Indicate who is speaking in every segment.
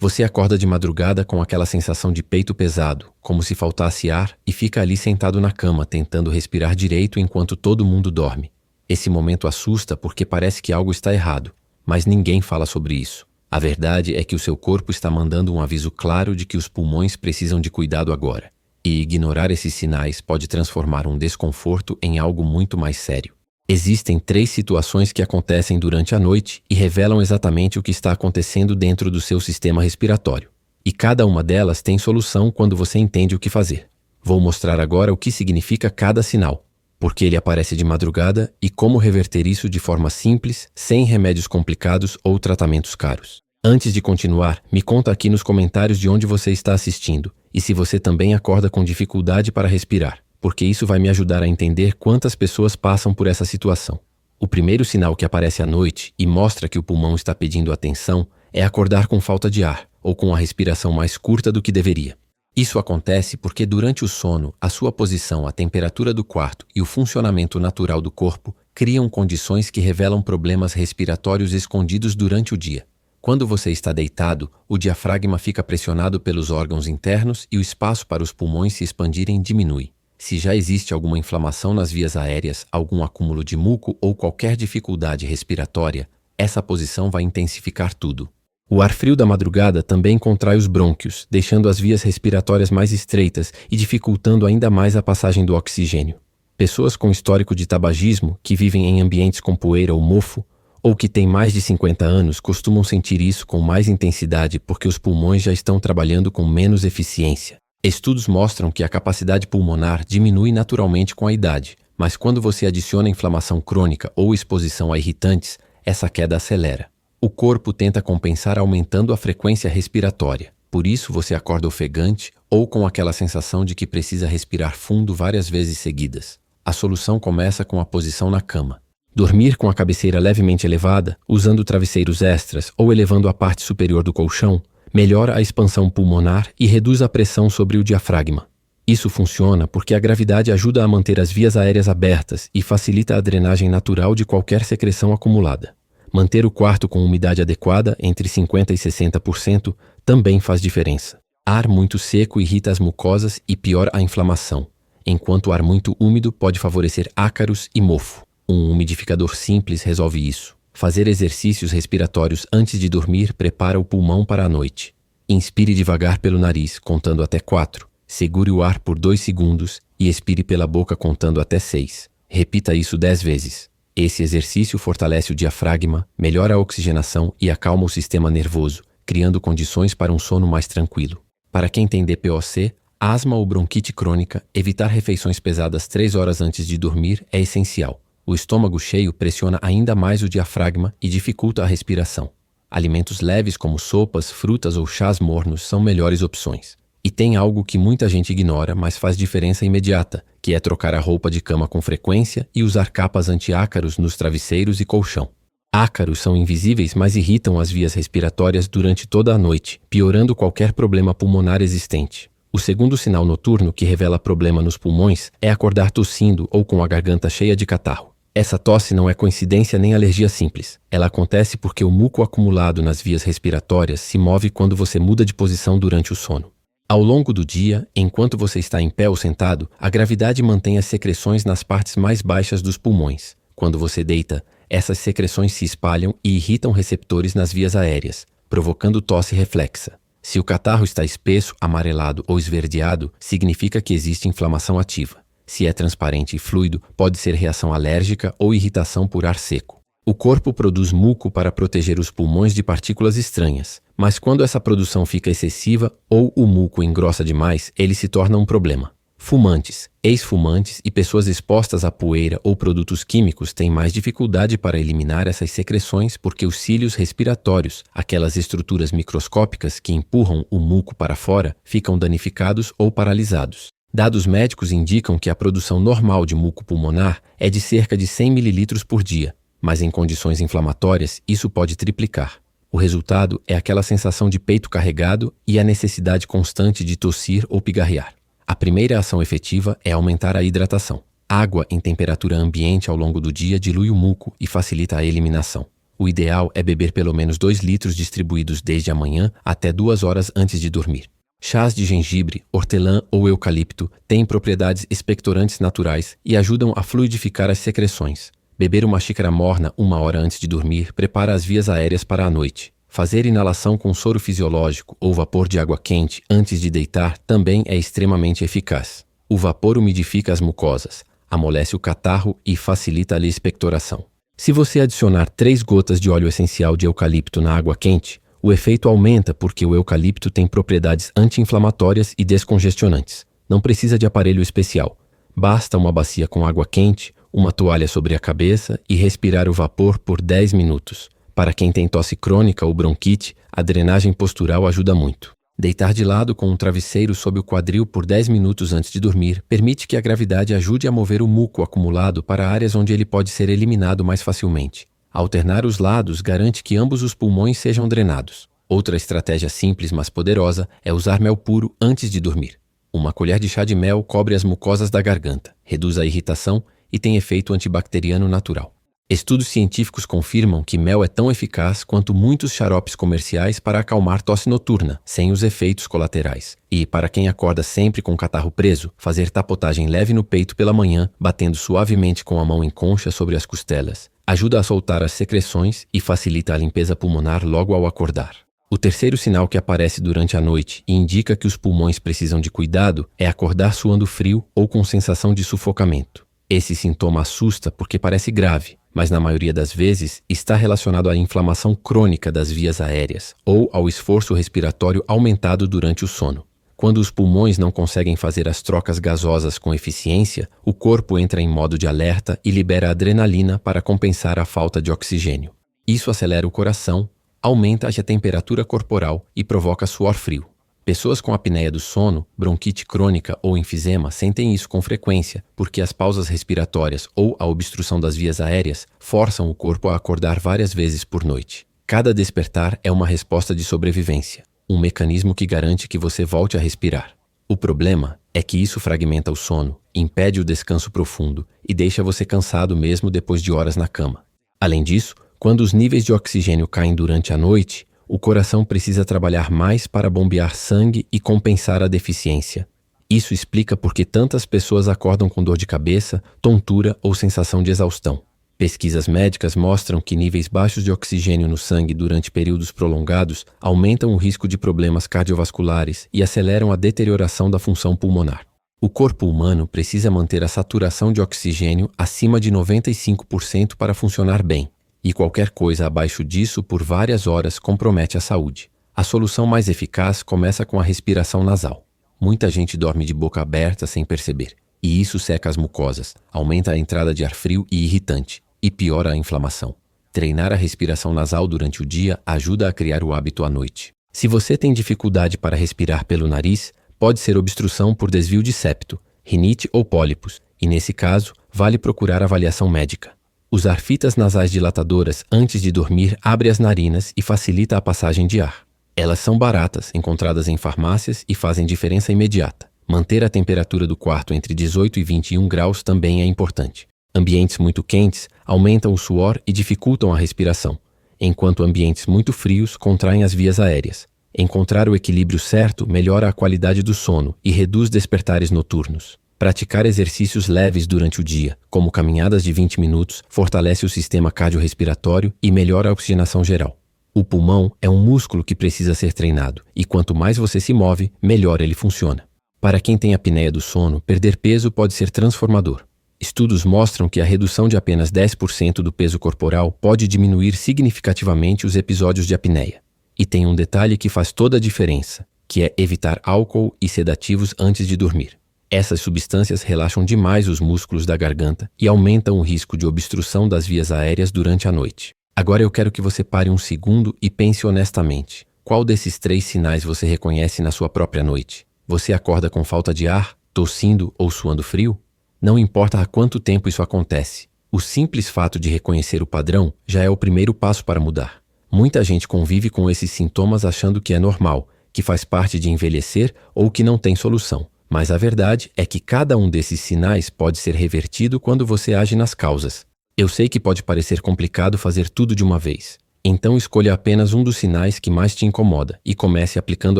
Speaker 1: Você acorda de madrugada com aquela sensação de peito pesado, como se faltasse ar, e fica ali sentado na cama tentando respirar direito enquanto todo mundo dorme. Esse momento assusta porque parece que algo está errado, mas ninguém fala sobre isso. A verdade é que o seu corpo está mandando um aviso claro de que os pulmões precisam de cuidado agora. E ignorar esses sinais pode transformar um desconforto em algo muito mais sério. Existem 3 situações que acontecem durante a noite e revelam exatamente o que está acontecendo dentro do seu sistema respiratório. E cada uma delas tem solução quando você entende o que fazer. Vou mostrar agora o que significa cada sinal, por que ele aparece de madrugada e como reverter isso de forma simples, sem remédios complicados ou tratamentos caros. Antes de continuar, me conta aqui nos comentários de onde você está assistindo e se você também acorda com dificuldade para respirar, porque isso vai me ajudar a entender quantas pessoas passam por essa situação. O primeiro sinal que aparece à noite e mostra que o pulmão está pedindo atenção é acordar com falta de ar ou com a respiração mais curta do que deveria. Isso acontece porque durante o sono, a sua posição, a temperatura do quarto e o funcionamento natural do corpo criam condições que revelam problemas respiratórios escondidos durante o dia. Quando você está deitado, o diafragma fica pressionado pelos órgãos internos e o espaço para os pulmões se expandirem diminui. Se já existe alguma inflamação nas vias aéreas, algum acúmulo de muco ou qualquer dificuldade respiratória, essa posição vai intensificar tudo. O ar frio da madrugada também contrai os brônquios, deixando as vias respiratórias mais estreitas e dificultando ainda mais a passagem do oxigênio. Pessoas com histórico de tabagismo, que vivem em ambientes com poeira ou mofo, ou que têm mais de 50 anos, costumam sentir isso com mais intensidade porque os pulmões já estão trabalhando com menos eficiência. Estudos mostram que a capacidade pulmonar diminui naturalmente com a idade, mas quando você adiciona inflamação crônica ou exposição a irritantes, essa queda acelera. O corpo tenta compensar aumentando a frequência respiratória. Por isso você acorda ofegante ou com aquela sensação de que precisa respirar fundo várias vezes seguidas. A solução começa com a posição na cama. Dormir com a cabeceira levemente elevada, usando travesseiros extras ou elevando a parte superior do colchão, melhora a expansão pulmonar e reduz a pressão sobre o diafragma. Isso funciona porque a gravidade ajuda a manter as vias aéreas abertas e facilita a drenagem natural de qualquer secreção acumulada. Manter o quarto com umidade adequada, entre 50% e 60%, também faz diferença. Ar muito seco irrita as mucosas e piora a inflamação, enquanto ar muito úmido pode favorecer ácaros e mofo. Um umidificador simples resolve isso. Fazer exercícios respiratórios antes de dormir prepara o pulmão para a noite. Inspire devagar pelo nariz, contando até 4. Segure o ar por 2 segundos e expire pela boca contando até 6. Repita isso 10 vezes. Esse exercício fortalece o diafragma, melhora a oxigenação e acalma o sistema nervoso, criando condições para um sono mais tranquilo. Para quem tem DPOC, asma ou bronquite crônica, evitar refeições pesadas 3 horas antes de dormir é essencial. O estômago cheio pressiona ainda mais o diafragma e dificulta a respiração. Alimentos leves como sopas, frutas ou chás mornos são melhores opções. E tem algo que muita gente ignora, mas faz diferença imediata, que é trocar a roupa de cama com frequência e usar capas anti-ácaros nos travesseiros e colchão. Ácaros são invisíveis, mas irritam as vias respiratórias durante toda a noite, piorando qualquer problema pulmonar existente. O segundo sinal noturno que revela problema nos pulmões é acordar tossindo ou com a garganta cheia de catarro. Essa tosse não é coincidência nem alergia simples. Ela acontece porque o muco acumulado nas vias respiratórias se move quando você muda de posição durante o sono. Ao longo do dia, enquanto você está em pé ou sentado, a gravidade mantém as secreções nas partes mais baixas dos pulmões. Quando você deita, essas secreções se espalham e irritam receptores nas vias aéreas, provocando tosse reflexa. Se o catarro está espesso, amarelado ou esverdeado, significa que existe inflamação ativa. Se é transparente e fluido, pode ser reação alérgica ou irritação por ar seco. O corpo produz muco para proteger os pulmões de partículas estranhas, mas quando essa produção fica excessiva ou o muco engrossa demais, ele se torna um problema. Fumantes, ex-fumantes e pessoas expostas a poeira ou produtos químicos têm mais dificuldade para eliminar essas secreções porque os cílios respiratórios, aquelas estruturas microscópicas que empurram o muco para fora, ficam danificados ou paralisados. Dados médicos indicam que a produção normal de muco pulmonar é de cerca de 100 ml por dia, mas em condições inflamatórias isso pode triplicar. O resultado é aquela sensação de peito carregado e a necessidade constante de tossir ou pigarrear. A primeira ação efetiva é aumentar a hidratação. Água em temperatura ambiente ao longo do dia dilui o muco e facilita a eliminação. O ideal é beber pelo menos 2 litros distribuídos desde a manhã até 2 horas antes de dormir. Chás de gengibre, hortelã ou eucalipto têm propriedades expectorantes naturais e ajudam a fluidificar as secreções. Beber uma xícara morna 1 hora antes de dormir prepara as vias aéreas para a noite. Fazer inalação com soro fisiológico ou vapor de água quente antes de deitar também é extremamente eficaz. O vapor umidifica as mucosas, amolece o catarro e facilita a expectoração. Se você adicionar 3 gotas de óleo essencial de eucalipto na água quente, o efeito aumenta porque o eucalipto tem propriedades anti-inflamatórias e descongestionantes. Não precisa de aparelho especial. Basta uma bacia com água quente, uma toalha sobre a cabeça e respirar o vapor por 10 minutos. Para quem tem tosse crônica ou bronquite, a drenagem postural ajuda muito. Deitar de lado com um travesseiro sob o quadril por 10 minutos antes de dormir permite que a gravidade ajude a mover o muco acumulado para áreas onde ele pode ser eliminado mais facilmente. Alternar os lados garante que ambos os pulmões sejam drenados. Outra estratégia simples, mas poderosa, é usar mel puro antes de dormir. Uma colher de chá de mel cobre as mucosas da garganta, reduz a irritação e tem efeito antibacteriano natural. Estudos científicos confirmam que mel é tão eficaz quanto muitos xaropes comerciais para acalmar tosse noturna, sem os efeitos colaterais. E, para quem acorda sempre com o catarro preso, fazer tapotagem leve no peito pela manhã, batendo suavemente com a mão em concha sobre as costelas, ajuda a soltar as secreções e facilita a limpeza pulmonar logo ao acordar. O terceiro sinal que aparece durante a noite e indica que os pulmões precisam de cuidado é acordar suando frio ou com sensação de sufocamento. Esse sintoma assusta porque parece grave, mas na maioria das vezes está relacionado à inflamação crônica das vias aéreas ou ao esforço respiratório aumentado durante o sono. Quando os pulmões não conseguem fazer as trocas gasosas com eficiência, o corpo entra em modo de alerta e libera adrenalina para compensar a falta de oxigênio. Isso acelera o coração, aumenta a temperatura corporal e provoca suor frio. Pessoas com apneia do sono, bronquite crônica ou enfisema sentem isso com frequência, porque as pausas respiratórias ou a obstrução das vias aéreas forçam o corpo a acordar várias vezes por noite. Cada despertar é uma resposta de sobrevivência, um mecanismo que garante que você volte a respirar. O problema é que isso fragmenta o sono, impede o descanso profundo e deixa você cansado mesmo depois de horas na cama. Além disso, quando os níveis de oxigênio caem durante a noite, o coração precisa trabalhar mais para bombear sangue e compensar a deficiência. Isso explica por que tantas pessoas acordam com dor de cabeça, tontura ou sensação de exaustão. Pesquisas médicas mostram que níveis baixos de oxigênio no sangue durante períodos prolongados aumentam o risco de problemas cardiovasculares e aceleram a deterioração da função pulmonar. O corpo humano precisa manter a saturação de oxigênio acima de 95% para funcionar bem. E qualquer coisa abaixo disso por várias horas compromete a saúde. A solução mais eficaz começa com a respiração nasal. Muita gente dorme de boca aberta sem perceber, e isso seca as mucosas, aumenta a entrada de ar frio e irritante, e piora a inflamação. Treinar a respiração nasal durante o dia ajuda a criar o hábito à noite. Se você tem dificuldade para respirar pelo nariz, pode ser obstrução por desvio de septo, rinite ou pólipos, e nesse caso, vale procurar avaliação médica. Usar fitas nasais dilatadoras antes de dormir abre as narinas e facilita a passagem de ar. Elas são baratas, encontradas em farmácias e fazem diferença imediata. Manter a temperatura do quarto entre 18 e 21 graus também é importante. Ambientes muito quentes aumentam o suor e dificultam a respiração, enquanto ambientes muito frios contraem as vias aéreas. Encontrar o equilíbrio certo melhora a qualidade do sono e reduz despertares noturnos. Praticar exercícios leves durante o dia, como caminhadas de 20 minutos, fortalece o sistema cardiorrespiratório e melhora a oxigenação geral. O pulmão é um músculo que precisa ser treinado, e quanto mais você se move, melhor ele funciona. Para quem tem apneia do sono, perder peso pode ser transformador. Estudos mostram que a redução de apenas 10% do peso corporal pode diminuir significativamente os episódios de apneia. E tem um detalhe que faz toda a diferença, que é evitar álcool e sedativos antes de dormir. Essas substâncias relaxam demais os músculos da garganta e aumentam o risco de obstrução das vias aéreas durante a noite. Agora eu quero que você pare um segundo e pense honestamente. Qual desses 3 sinais você reconhece na sua própria noite? Você acorda com falta de ar, tossindo ou suando frio? Não importa há quanto tempo isso acontece. O simples fato de reconhecer o padrão já é o primeiro passo para mudar. Muita gente convive com esses sintomas achando que é normal, que faz parte de envelhecer ou que não tem solução. Mas a verdade é que cada um desses sinais pode ser revertido quando você age nas causas. Eu sei que pode parecer complicado fazer tudo de uma vez. Então escolha apenas um dos sinais que mais te incomoda e comece aplicando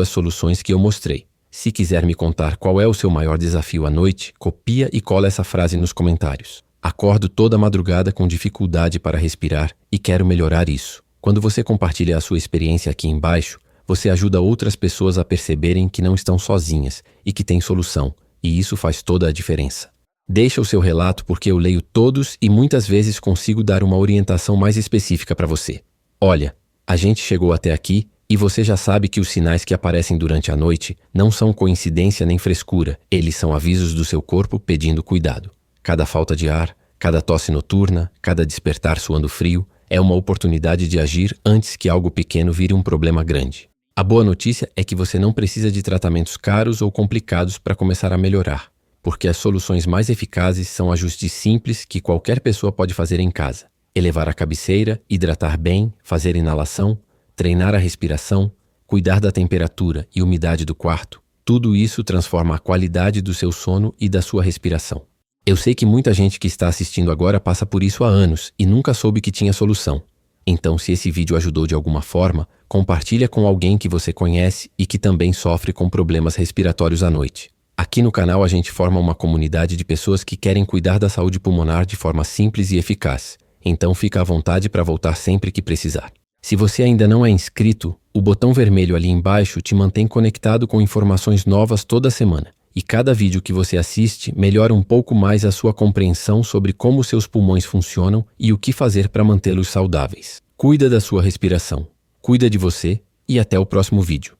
Speaker 1: as soluções que eu mostrei. Se quiser me contar qual é o seu maior desafio à noite, copia e cola essa frase nos comentários. Acordo toda madrugada com dificuldade para respirar e quero melhorar isso. Quando você compartilha a sua experiência aqui embaixo, você ajuda outras pessoas a perceberem que não estão sozinhas e que têm solução, e isso faz toda a diferença. Deixa o seu relato porque eu leio todos e muitas vezes consigo dar uma orientação mais específica para você. Olha, a gente chegou até aqui e você já sabe que os sinais que aparecem durante a noite não são coincidência nem frescura, eles são avisos do seu corpo pedindo cuidado. Cada falta de ar, cada tosse noturna, cada despertar suando frio é uma oportunidade de agir antes que algo pequeno vire um problema grande. A boa notícia é que você não precisa de tratamentos caros ou complicados para começar a melhorar, porque as soluções mais eficazes são ajustes simples que qualquer pessoa pode fazer em casa. Elevar a cabeceira, hidratar bem, fazer inalação, treinar a respiração, cuidar da temperatura e umidade do quarto. Tudo isso transforma a qualidade do seu sono e da sua respiração. Eu sei que muita gente que está assistindo agora passa por isso há anos e nunca soube que tinha solução. Então, se esse vídeo ajudou de alguma forma, compartilha com alguém que você conhece e que também sofre com problemas respiratórios à noite. Aqui no canal a gente forma uma comunidade de pessoas que querem cuidar da saúde pulmonar de forma simples e eficaz. Então fica à vontade para voltar sempre que precisar. Se você ainda não é inscrito, o botão vermelho ali embaixo te mantém conectado com informações novas toda semana. E cada vídeo que você assiste melhora um pouco mais a sua compreensão sobre como seus pulmões funcionam e o que fazer para mantê-los saudáveis. Cuida da sua respiração, cuida de você e até o próximo vídeo.